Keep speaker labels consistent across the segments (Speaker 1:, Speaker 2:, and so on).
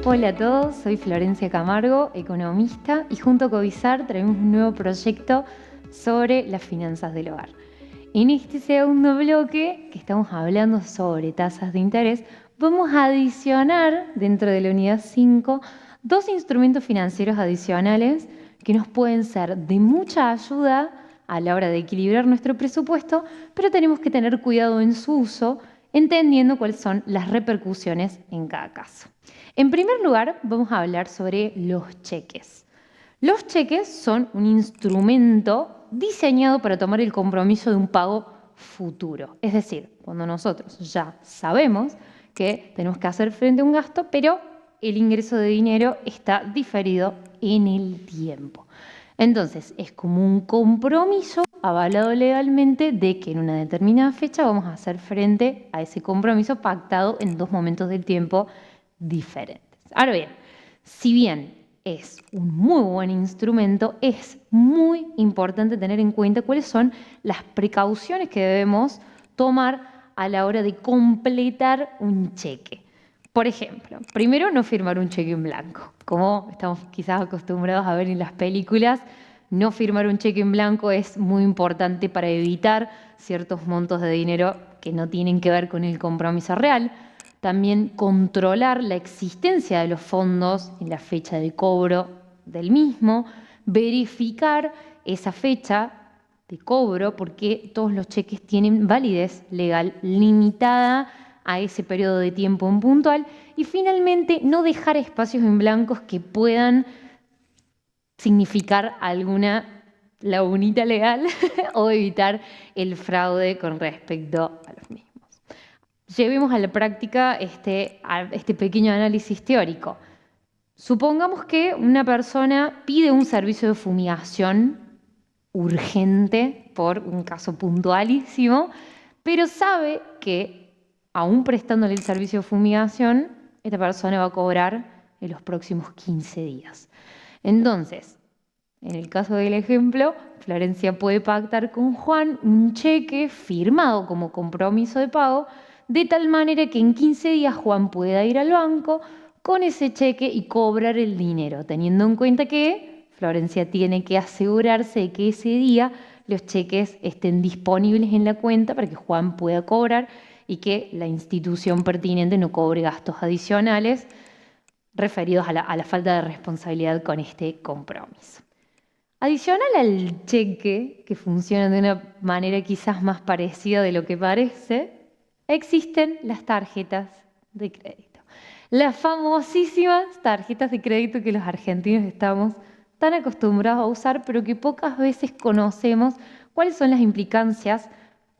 Speaker 1: Hola a todos, soy Florencia Camargo, economista, y junto a Covizar traemos un nuevo proyecto sobre las finanzas del hogar. En este segundo bloque, que estamos hablando sobre tasas de interés, vamos a adicionar dentro de la unidad 5 dos instrumentos financieros adicionales que nos pueden ser de mucha ayuda a la hora de equilibrar nuestro presupuesto, pero tenemos que tener cuidado en su uso, entendiendo cuáles son las repercusiones en cada caso. En primer lugar, vamos a hablar sobre los cheques. Los cheques son un instrumento diseñado para tomar el compromiso de un pago futuro. Es decir, cuando nosotros ya sabemos que tenemos que hacer frente a un gasto, pero el ingreso de dinero está diferido en el tiempo. Entonces, es como un compromiso avalado legalmente de que en una determinada fecha vamos a hacer frente a ese compromiso pactado en dos momentos del tiempo diferentes. Ahora bien, si bien es un muy buen instrumento, es muy importante tener en cuenta cuáles son las precauciones que debemos tomar a la hora de completar un cheque. Por ejemplo, primero, no firmar un cheque en blanco. Como estamos quizás acostumbrados a ver en las películas, no firmar un cheque en blanco es muy importante para evitar ciertos montos de dinero que no tienen que ver con el compromiso real. También controlar la existencia de los fondos en la fecha de cobro del mismo, verificar esa fecha de cobro porque todos los cheques tienen validez legal limitada a ese periodo de tiempo en puntual, y finalmente no dejar espacios en blancos que puedan significar alguna lagunita legal o evitar el fraude con respecto a los mismos. Llevemos a la práctica este pequeño análisis teórico. Supongamos que una persona pide un servicio de fumigación urgente por un caso puntualísimo, pero sabe que aún prestándole el servicio de fumigación, esta persona va a cobrar en los próximos 15 días. Entonces, en el caso del ejemplo, Florencia puede pactar con Juan un cheque firmado como compromiso de pago, de tal manera que en 15 días Juan pueda ir al banco con ese cheque y cobrar el dinero, teniendo en cuenta que Florencia tiene que asegurarse de que ese día los cheques estén disponibles en la cuenta para que Juan pueda cobrar y que la institución pertinente no cobre gastos adicionales referidos a la falta de responsabilidad con este compromiso. Adicional al cheque, que funciona de una manera quizás más parecida de lo que parece, existen las tarjetas de crédito. Las famosísimas tarjetas de crédito que los argentinos estamos tan acostumbrados a usar, pero que pocas veces conocemos cuáles son las implicancias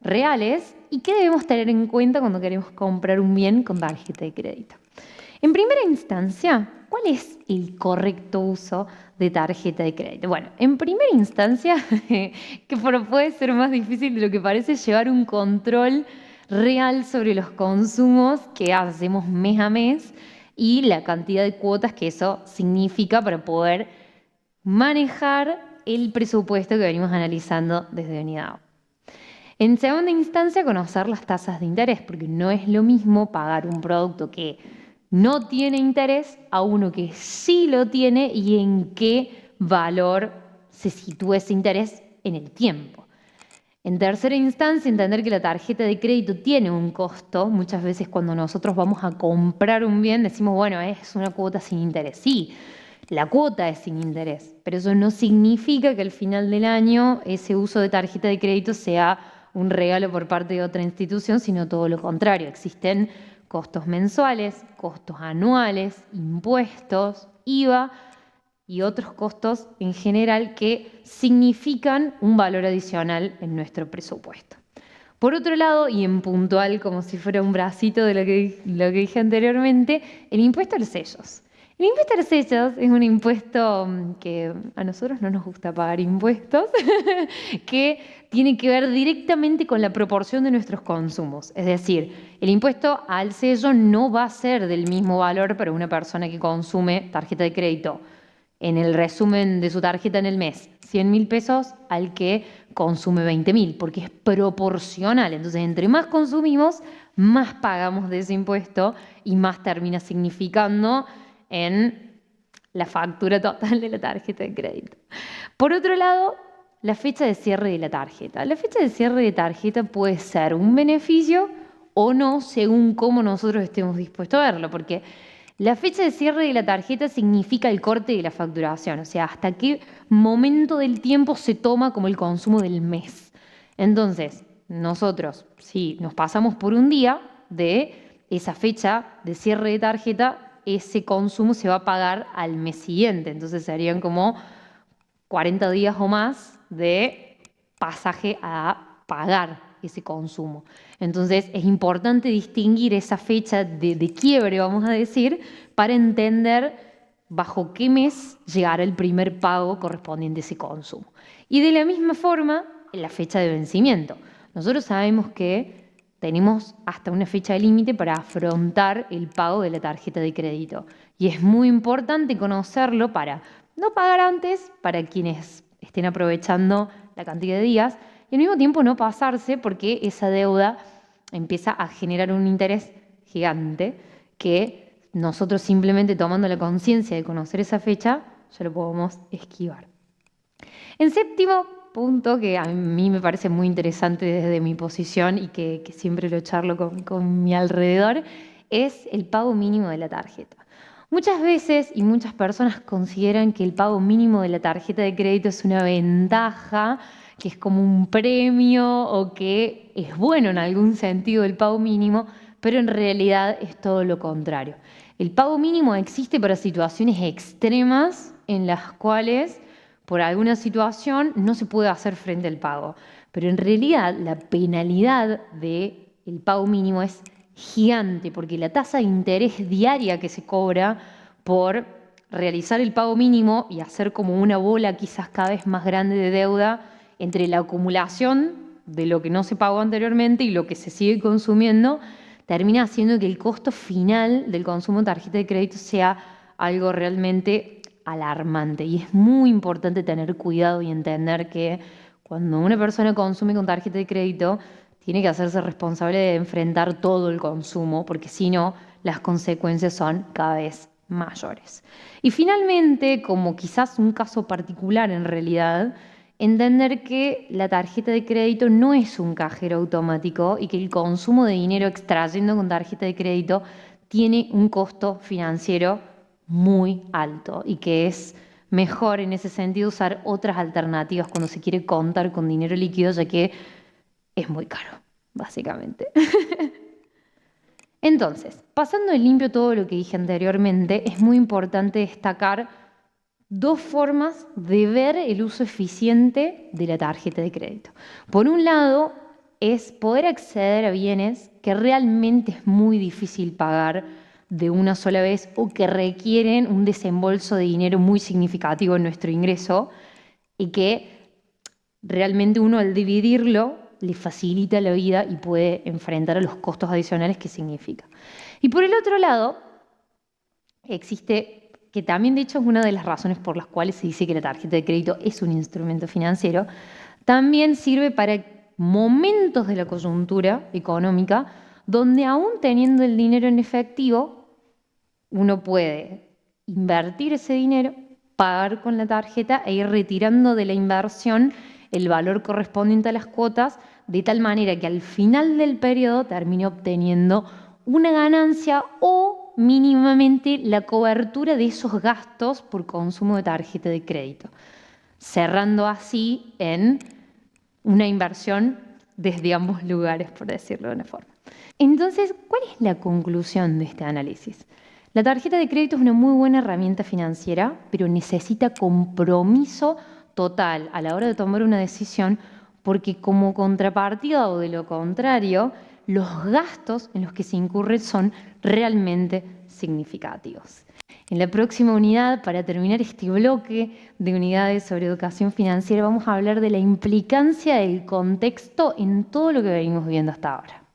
Speaker 1: reales y qué debemos tener en cuenta cuando queremos comprar un bien con tarjeta de crédito. En primera instancia, ¿cuál es el correcto uso de tarjeta de crédito? Bueno, en primera instancia, que puede ser más difícil de lo que parece, llevar un control real sobre los consumos que hacemos mes a mes y la cantidad de cuotas que eso significa para poder manejar el presupuesto que venimos analizando desde Unidad. En segunda instancia, conocer las tasas de interés, porque no es lo mismo pagar un producto que no tiene interés a uno que sí lo tiene y en qué valor se sitúa ese interés en el tiempo. En tercera instancia, entender que la tarjeta de crédito tiene un costo. Muchas veces cuando nosotros vamos a comprar un bien decimos, bueno, es una cuota sin interés. Sí, la cuota es sin interés, pero eso no significa que al final del año ese uso de tarjeta de crédito sea un regalo por parte de otra institución, sino todo lo contrario. Existen costos mensuales, costos anuales, impuestos, IVA y otros costos en general que significan un valor adicional en nuestro presupuesto. Por otro lado, y en puntual, como si fuera un bracito de lo que dije anteriormente, el impuesto a los sellos. El impuesto a los sellos es un impuesto que a nosotros no nos gusta pagar impuestos, que tiene que ver directamente con la proporción de nuestros consumos. Es decir, el impuesto al sello no va a ser del mismo valor para una persona que consume tarjeta de crédito en el resumen de su tarjeta en el mes, 100.000 pesos, al que consume 20.000, porque es proporcional. Entonces, entre más consumimos, más pagamos de ese impuesto y más termina significando en la factura total de la tarjeta de crédito. Por otro lado, la fecha de cierre de la tarjeta. La fecha de cierre de tarjeta puede ser un beneficio o no, según cómo nosotros estemos dispuestos a verlo, porque la fecha de cierre de la tarjeta significa el corte de la facturación, o sea, hasta qué momento del tiempo se toma como el consumo del mes. Entonces, nosotros, si nos pasamos por un día de esa fecha de cierre de tarjeta, ese consumo se va a pagar al mes siguiente. Entonces serían como 40 días o más de pasaje a pagar ese consumo. Entonces es importante distinguir esa fecha de quiebre, vamos a decir, para entender bajo qué mes llegará el primer pago correspondiente a ese consumo. Y de la misma forma, la fecha de vencimiento. Nosotros sabemos que tenemos hasta una fecha límite para afrontar el pago de la tarjeta de crédito. Y es muy importante conocerlo para no pagar antes, para quienes estén aprovechando la cantidad de días, y al mismo tiempo no pasarse porque esa deuda empieza a generar un interés gigante que nosotros simplemente tomando la conciencia de conocer esa fecha ya lo podemos esquivar. En séptimo punto, que a mí me parece muy interesante desde mi posición y que siempre lo charlo con mi alrededor, es el pago mínimo de la tarjeta. Muchas veces y muchas personas consideran que el pago mínimo de la tarjeta de crédito es una ventaja, que es como un premio o que es bueno en algún sentido el pago mínimo, pero en realidad es todo lo contrario. El pago mínimo existe para situaciones extremas en las cuales por alguna situación no se puede hacer frente al pago, pero en realidad la penalidad del pago mínimo es gigante porque la tasa de interés diaria que se cobra por realizar el pago mínimo y hacer como una bola quizás cada vez más grande de deuda entre la acumulación de lo que no se pagó anteriormente y lo que se sigue consumiendo, termina haciendo que el costo final del consumo de tarjeta de crédito sea algo realmente alarmante. Y es muy importante tener cuidado y entender que cuando una persona consume con tarjeta de crédito, tiene que hacerse responsable de enfrentar todo el consumo, porque si no, las consecuencias son cada vez mayores. Y finalmente, como quizás un caso particular en realidad, entender que la tarjeta de crédito no es un cajero automático y que el consumo de dinero extrayendo con tarjeta de crédito tiene un costo financiero muy alto y que es mejor en ese sentido usar otras alternativas cuando se quiere contar con dinero líquido, ya que es muy caro, básicamente. Entonces, pasando en limpio todo lo que dije anteriormente, es muy importante destacar dos formas de ver el uso eficiente de la tarjeta de crédito. Por un lado, es poder acceder a bienes que realmente es muy difícil pagar de una sola vez o que requieren un desembolso de dinero muy significativo en nuestro ingreso y que realmente uno al dividirlo le facilita la vida y puede enfrentar a los costos adicionales que significa. Y por el otro lado, existe, que también de hecho es una de las razones por las cuales se dice que la tarjeta de crédito es un instrumento financiero, también sirve para momentos de la coyuntura económica donde aún teniendo el dinero en efectivo, uno puede invertir ese dinero, pagar con la tarjeta e ir retirando de la inversión el valor correspondiente a las cuotas, de tal manera que al final del periodo termine obteniendo una ganancia o mínimamente la cobertura de esos gastos por consumo de tarjeta de crédito, cerrando así en una inversión desde ambos lugares, por decirlo de una forma. Entonces, ¿cuál es la conclusión de este análisis? La tarjeta de crédito es una muy buena herramienta financiera, pero necesita compromiso total a la hora de tomar una decisión, porque como contrapartida o de lo contrario, los gastos en los que se incurre son realmente significativos. En la próxima unidad, para terminar este bloque de unidades sobre educación financiera, vamos a hablar de la implicancia del contexto en todo lo que venimos viendo hasta ahora.